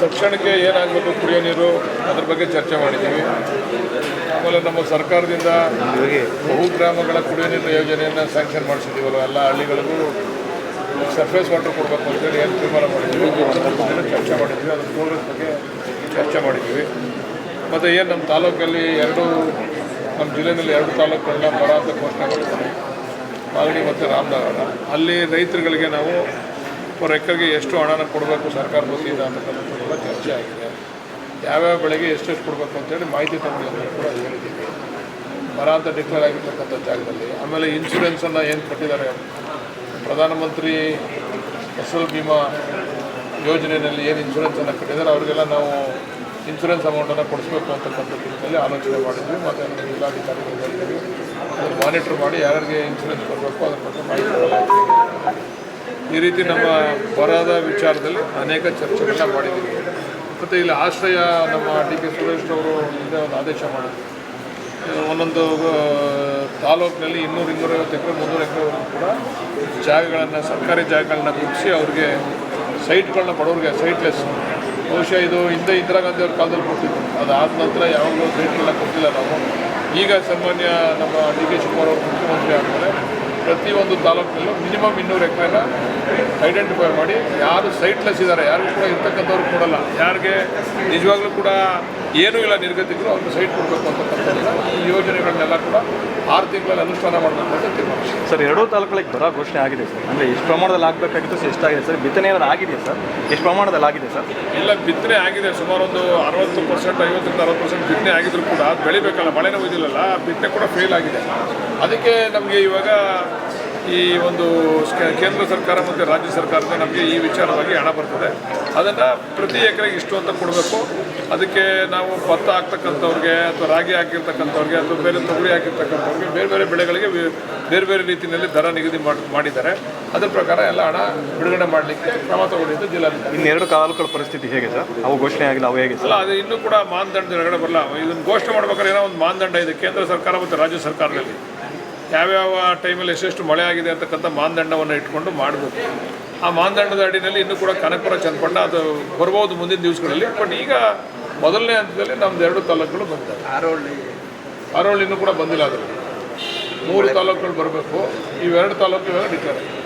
ತಕ್ಷಣಕ್ಕೆ ಏನಾಗಬೇಕು ಕುಡಿಯೋ ನೀರು ಅದ್ರ ಬಗ್ಗೆ ಚರ್ಚೆ ಮಾಡಿದ್ದೀವಿ. ಆಮೇಲೆ ನಮ್ಮ ಸರ್ಕಾರದಿಂದ ಬಹುಗ್ರಾಮಗಳ ಕುಡಿಯೋ ನೀರು ಯೋಜನೆಯನ್ನು ಸ್ಯಾಂಕ್ಷನ್ ಮಾಡಿಸಿದ್ದೀವಲ್ಲ, ಎಲ್ಲ ಹಳ್ಳಿಗಳಿಗೂ ಸರ್ಫೇಸ್ ವಾಟರ್ ಕೊಡಬೇಕು ಅಂತೇಳಿ ಏನು ತೀರ್ಮಾನ ಮಾಡಿದ್ದೀವಿ, ಚರ್ಚೆ ಮಾಡಿದ್ವಿ. ಅದ್ರ ಪ್ರೋಗ್ರೆಸ್ ಬಗ್ಗೆ ಚರ್ಚೆ ಮಾಡಿದ್ದೀವಿ. ಮತ್ತು ಏನು ನಮ್ಮ ತಾಲೂಕಲ್ಲಿ ನಮ್ಮ ಜಿಲ್ಲೆಯಲ್ಲಿ 2 ತಾಲೂಕುಗಳನ್ನ ಬರ ಅಂತ ಘೋಷಣೆ ಮಾಡಿದ್ದಾರೆ, ಮಾಗಡಿ ಮತ್ತು ರಾಮನಗರ. ಅಲ್ಲಿ ರೈತರುಗಳಿಗೆ ನಾವು ಪರ್ ಎಕರ್ಗೆ ಎಷ್ಟು ಹಣನ ಕೊಡಬೇಕು ಸರ್ಕಾರದ ವತಿಯಿಂದ ಅಂತಕ್ಕಂಥದ್ದು ಕೂಡ ಚರ್ಚೆ ಆಗಿದೆ. ಯಾವ್ಯಾವ ಬೆಳೆಗೆ ಎಷ್ಟೆಷ್ಟು ಕೊಡಬೇಕು ಅಂತೇಳಿ ಮಾಹಿತಿ ತಗೊಳ್ಳಿ ಅಂತ ಕೂಡ ಹೇಳಿದ್ದೀವಿ, ಬರ ಅಂತ ಡಿಕ್ಲೇರ್ ಆಗಿರ್ತಕ್ಕಂಥ ಜಾಗದಲ್ಲಿ. ಆಮೇಲೆ ಇನ್ಶೂರೆನ್ಸನ್ನು ಏನು ಕಟ್ಟಿದ್ದಾರೆ, ಪ್ರಧಾನಮಂತ್ರಿ ಫಸಲ್ ಬಿಮಾ ಯೋಜನೆಯಲ್ಲಿ ಏನು ಇನ್ಶೂರೆನ್ಸನ್ನು ಕಟ್ಟಿದ್ದಾರೆ ಅವರಿಗೆಲ್ಲ ನಾವು ಇನ್ಶೂರೆನ್ಸ್ ಅಮೌಂಟನ್ನು ಕೊಡಿಸ್ಬೇಕು ಅಂತಕ್ಕಂಥ ರೀತಿಯಲ್ಲಿ ಆಲೋಚನೆ ಮಾಡಿದ್ವಿ. ಮತ್ತು ನಮ್ಮ ಜಿಲ್ಲಾಧಿಕಾರಿಗಳು ಹೇಳಿದ್ವಿ, ಅದನ್ನು ಮಾನಿಟ್ರ್ ಮಾಡಿ ಯಾರಿಗೆ ಇನ್ಶೂರೆನ್ಸ್ ಕೊಡಬೇಕು ಅದ್ರ ಬಗ್ಗೆ ಮಾಹಿತಿ ಕೊಡಲಾಗ್ತದೆ. ಈ ರೀತಿ ನಮ್ಮ ಬರದ ವಿಚಾರದಲ್ಲಿ ಅನೇಕ ಚರ್ಚೆಗಳನ್ನ ಮಾಡಿದ್ದೀವಿ. ಮತ್ತು ಇಲ್ಲಿ ಆಶ್ರಯ ನಮ್ಮ ಡಿ ಕೆ ಸುರೇಶ್ ಅವರು ಹಿಂದೆ ಒಂದು ಆದೇಶ ಮಾಡಿದ್ರು, ಒಂದೊಂದು ತಾಲೂಕಿನಲ್ಲಿ 200-250 ಎಕರೆ 300 ಎಕರೆವರೆಗೂ ಕೂಡ ಜಾಗಗಳನ್ನು, ಸರ್ಕಾರಿ ಜಾಗಗಳನ್ನ ಗುರುತಿಸಿ ಅವ್ರಿಗೆ ಸೈಟ್ಗಳನ್ನ ಬಡವ್ರಿಗೆ ಸೈಟ್ಲೆಸ್, ಬಹುಶಃ ಇದು ಹಿಂದೆ ಇಂದಿರಾ ಗಾಂಧಿ ಅವ್ರ ಕಾಲದಲ್ಲಿ ಕೊಟ್ಟಿದ್ದು, ಅದಾದ ನಂತರ ಯಾವಾಗಲೂ ಸೈಟ್ಗಳನ್ನ ಕೊಟ್ಟಿಲ್ಲ ನಾವು. ಈಗ ಸಾಮಾನ್ಯ ನಮ್ಮ ಡಿ ಕೆ ಶಿವಕುಮಾರ್ ಅವರು ಮುಖ್ಯಮಂತ್ರಿ ಆದಮೇಲೆ ಪ್ರತಿಯೊಂದು ತಾಲೂಕಿನಲ್ಲೂ ಮಿನಿಮಮ್ 200 ಎಕರೆನ ಐಡೆಂಟಿಫೈ ಮಾಡಿ ಯಾರು ಸೈಟ್ಲೆಸ್ ಇದ್ದಾರೆ, ಯಾರಿಗೂ ಕೂಡ ಇರ್ತಕ್ಕಂಥವ್ರು ಕೊಡಲ್ಲ, ಯಾರಿಗೆ ನಿಜವಾಗ್ಲೂ ಕೂಡ ಏನೂ ಇಲ್ಲ ನಿರ್ಗತಿಕರು ಅವ್ರಿಗೆ ಸೈಟ್ ಕೊಡಬೇಕು ಅಂತಕ್ಕಂಥದ್ದು ಈ ಯೋಜನೆಗಳನ್ನೆಲ್ಲ ಕೂಡ 6 ತಿಂಗಳಲ್ಲಿ ಅನುಷ್ಠಾನ ಮಾಡಬೇಕು ಅಂತ ತೀರ್ಮಾನ. ಸರ್, 2 ತಾಲೂಕುಗಳಿಗೆ ಬರ ಘೋಷಣೆ ಆಗಿದೆ ಸರ್, ಅಂದರೆ ಎಷ್ಟು ಪ್ರಮಾಣದಲ್ಲಿ ಆಗಬೇಕಾಗಿತ್ತು ಸರ್, ಎಷ್ಟಾಗಿದೆ ಸರ್? ಬಿತ್ತನೆ ಏನಾದ್ರು ಆಗಿದೆ ಸರ್? ಎಷ್ಟು ಪ್ರಮಾಣದಲ್ಲಿ ಆಗಿದೆ ಸರ್? ಇಲ್ಲ, ಬಿತ್ತನೆ ಆಗಿದೆ. ಸುಮಾರು ಒಂದು 60%, 50-60% ಬಿತ್ತನೆ ಆಗಿದ್ರು ಕೂಡ ಅದು ಬೆಳಿಬೇಕಲ್ಲ, ಮಳೆನೇ ಒಯ್ದಿಲ್ಲಲ್ಲ, ಬಿತ್ತನೆ ಕೂಡ ಫೇಲ್ ಆಗಿದೆ. ಅದಕ್ಕೆ ನಮಗೆ ಇವಾಗ ಈ ಒಂದು ಕೇಂದ್ರ ಸರ್ಕಾರ ಮತ್ತು ರಾಜ್ಯ ಸರ್ಕಾರದಿಂದ ನಮಗೆ ಈ ವಿಚಾರವಾಗಿ ಹಣ ಬರ್ತದೆ. ಅದನ್ನು ಪ್ರತಿ ಎಕರೆಗೆ ಇಷ್ಟು ಅಂತ ಕೊಡಬೇಕು. ಅದಕ್ಕೆ ನಾವು ಭತ್ತ ಹಾಕ್ತಕ್ಕಂಥವ್ರಿಗೆ ಅಥವಾ ರಾಗಿ ಹಾಕಿರ್ತಕ್ಕಂಥವ್ರಿಗೆ ಅಥವಾ ಬೇರೆ ತೊಗರಿ ಹಾಕಿರ್ತಕ್ಕಂಥವ್ರಿಗೆ ಬೇರೆ ಬೇರೆ ಬೆಳೆಗಳಿಗೆ ಬೇರೆ ಬೇರೆ ರೀತಿಯಲ್ಲಿ ದರ ನಿಗದಿ ಮಾಡಿದ್ದಾರೆ. ಅದರ ಪ್ರಕಾರ ಎಲ್ಲ ಹಣ ಬಿಡುಗಡೆ ಮಾಡಲಿಕ್ಕೆ ಕ್ರಮ ತಗೊಂಡಿದ್ದು ಜಿಲ್ಲಾಧಿಕಾರಿ. ಇನ್ನೆರಡು ತಾಲೂಕುಗಳ ಪರಿಸ್ಥಿತಿ ಹೇಗೆ ಸರ್? ಅವು ಘೋಷಣೆ ಆಗಿಲ್ಲ, ಅವು ಹೇಗೆ ಸರ್? ಅಲ್ಲ, ಅದು ಇನ್ನೂ ಕೂಡ ಮಾನದಂಡ ಹೊರಗಡೆ ಬರಲ್ಲ. ಇದನ್ನು ಘೋಷಣೆ ಮಾಡ್ಬೇಕಾದ್ರೆ ಏನೋ ಒಂದು ಮಾನದಂಡ ಇದೆ ಕೇಂದ್ರ ಸರ್ಕಾರ ಮತ್ತು ರಾಜ್ಯ ಸರ್ಕಾರದಲ್ಲಿ. ಯಾವ್ಯಾವ ಟೈಮಲ್ಲಿ ಎಷ್ಟೆಷ್ಟು ಮಳೆ ಆಗಿದೆ ಅಂತಕ್ಕಂಥ ಮಾನದಂಡವನ್ನು ಇಟ್ಕೊಂಡು ಮಾಡಬೇಕು. ಆ ಮಾನದಂಡದ ಅಡಿನಲ್ಲಿ ಇನ್ನೂ ಕೂಡ ಕನಕಪುರ, ಚನ್ನಪಟ್ಟಣ ಅದು ಬರ್ಬೋದು ಮುಂದಿನ ದಿವಸಗಳಲ್ಲಿ. ಬಟ್ ಈಗ ಮೊದಲನೇ ಹಂತದಲ್ಲಿ ನಮ್ಮದು 2 ತಾಲೂಕುಗಳು ಬಂದಿವೆ. ಆರೋಳಿ ಇನ್ನೂ ಕೂಡ ಬಂದಿಲ್ಲ. ಅದರಲ್ಲಿ 3 ತಾಲೂಕುಗಳು ಬರಬೇಕು. ಇವು 2 ತಾಲೂಕುಗಳು ಡಿಕ್ಲೇರ್ ಆಗಿದೆ.